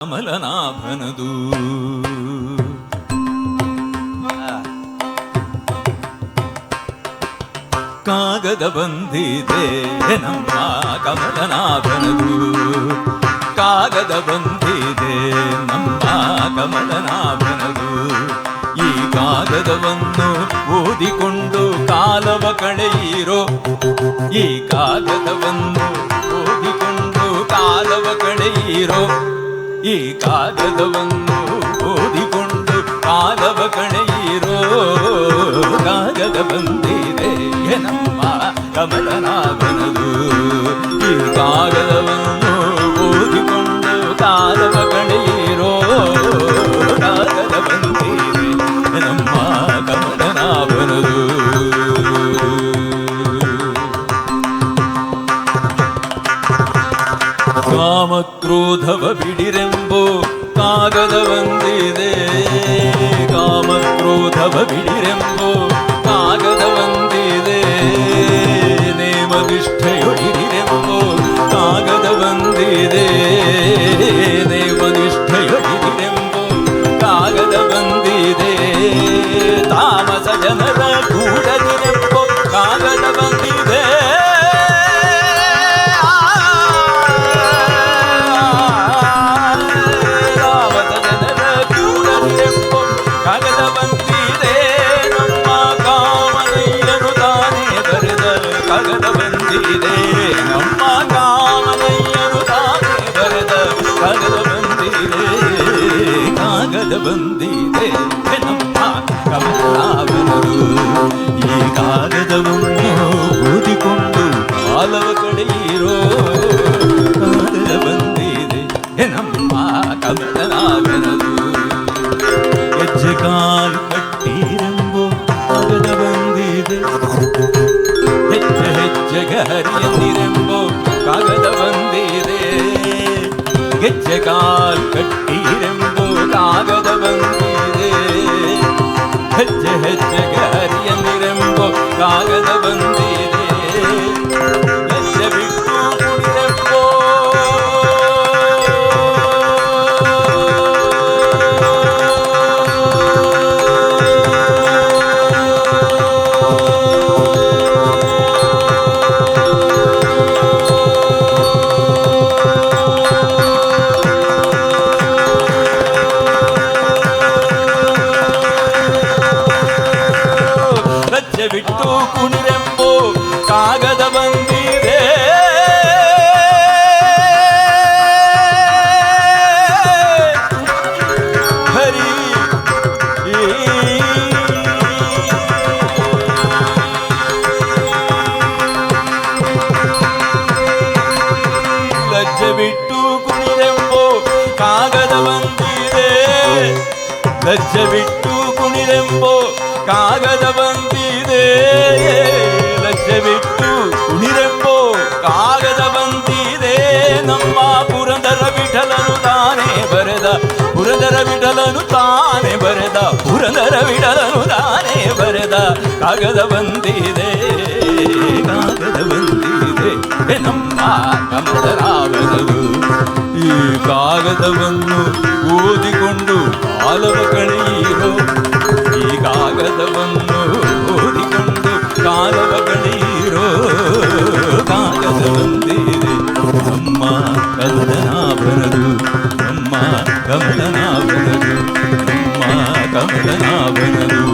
ಕಮಲನಾಭನದು ಕಾಗದ ಬಂದಿದೆ ನಮ್ಮ ಕಮಲನಾಭನದು ಕಾಗದ ಬಂದಿದೆ ನಮ್ಮ ಕಮಲನಾಭನದು ಈ ಕಾಗದವನ್ನು ಓದಿಕೊಂಡು ಕಾಲವ ಕಳೆಯಿರೋ ಈ ಕಾಗದವನ್ನು ಓದಿಕೊಂಡು ಕಾಲವ ಕಳೆಯಿರೋ ಈ ಕಾಗದವನ್ನು ಓದಿಕೊಂಡು ಕಾಲವ ಕಳೆಯಿರೋ ಕಾಗದ ಬಂದಿದೆ ನಮ್ಮ ಕಮಲನಾಭನದು ಈ ಕಾಗದವನ್ನು ಓದಿಕೊಂಡು ಕಾಲವ ಕಳೆಯಿರೋ ಕಾಗದ ಬಂದಿದೆ ನಮ್ಮ ಕಮಲನಾಭನದು ಕಾಮಕ್ರೋಧವ ಬಿಡಿರೆಂಬೋ ಕಾಗದ ಬಂದಿದೆ ಕಾಮಕ್ರೋಧವ ಬಿಡಿರೆಂಬೋ ಕಾಗದ ಬಂದಿದೆ ನೇಮನಿಷ್ಠೆಯೊಡಿರೆಂಬೋ ಕಾಗದ ಬಂದಿದೆ ನೇಮನಿಷ್ಠೆಯೊಡಿರೆಂಬೋ ಕಾಗದ ಬಂದಿದೆ ತಾಮಸ ಜನರ ಕೂಡದಿರೆಂಬೋ ಕಾಗದ ಬಂದಿದೆ ಕಾಗದ ಬಂದಿದೆ ನಮ್ಮ ಕಾಮನಯ್ಯನು ತಾನೇ ಬರೆದ ಕಾಗದ ಬಂದಿದೆ ನಮ್ಮ ಕಾಮನಯ್ಯನು ತಾನೇ ಬರೆದ ಕಾಗದ ಬಂದಿದೆ ಕಾಗದ ಬಂದಿದೆ ನಮ್ಮ ಕಮಲನಾಭನದು ಈ ಕಾಗದವನ್ನು ಓದಿಕೊಂಡು ಕಾಲವ ಕಳೆಯಿರೋ ಕಾಗದ ಬಂದಿದೆ ನಮ್ಮ ಕಮಲನಾಭನದು ಹೆಜ್ಜೆ ಕಾಲು ಕಟ್ಟಿರೆಂಬೋ ಕಾಗದ ಬಂದಿದೆ ಹೆಜ್ಜೆ ಹೆಜ್ಜೆಗೆ ಹರಿಯದಿರೆಂಬೋ ಕಾಗದ ಬಂದಿದೆ ಹೆಜ್ಜೆ ಕಾಲು ಕಟ್ಟಿರೆಂಬೋ ಕಾಗದ ಬಂದಿದೆ ಹೆಜ್ಜೆ ಹೆಜ್ಜೆಗೆ ಹರಿಯದಿರೆಂಬೋ ಕಾಗದ ಬಂದಿದೆ ಹೆಜ್ಜೆ ಬಿಟ್ಟು ಕುಡಿರೆಂಬೋ ಬಿಟ್ಟು ಕುಣಿರೆಂಬೋ ಕಾಗದ ಬಂದಿದೆ ಹರಿ ಲಜ್ಜೆ ಬಿಟ್ಟು ಕುಣಿರೆಂಬೋ ಕಾಗದ ಬಂದಿದೆ ಲಜ್ಜೆ ಬಿಟ್ಟು ಕುಣಿರೆಂಬೋ ಕಾಗದ ಬಂದಿದೆ ಲಜ್ಜೆ ಬಿಟ್ಟು ಕುಣಿರೆಂಬೋ ಕಾಗದ ಬಂದಿದೆ ನಮ್ಮ ಪುರಂದರ ವಿಠಲನು ತಾನೇ ಬರೆದ ಪುರಂದರ ವಿಠಲನು ತಾನೇ ಬರೆದ ಪುರಂದರ ವಿಠಲನು ತಾನೇ ಬರೆದ ಕಾಗದ ಬಂದಿದೆ ಕಾಗದ ಬಂದಿದೆ ನಮ್ಮ ಕಮಲನಾಭನದು ಈ ಕಾಗದವನ್ನು ಓದಿಕೊಂಡು ಕಾಲವ ಕಳೆಯಿರೋ ಈ ಕಾಗದವನ್ನು ಓದಿಕೊಂಡು ಕಾಲವ ಕಳೆಯಿರೋ ಕಾಗದ ಬಂದಿದೆ ನಮ್ಮ ಕಮಲನಾಭನದು ನಮ್ಮ ಕಮಲನಾಭನದು ನಮ್ಮ ಕಮಲನಾಭನದು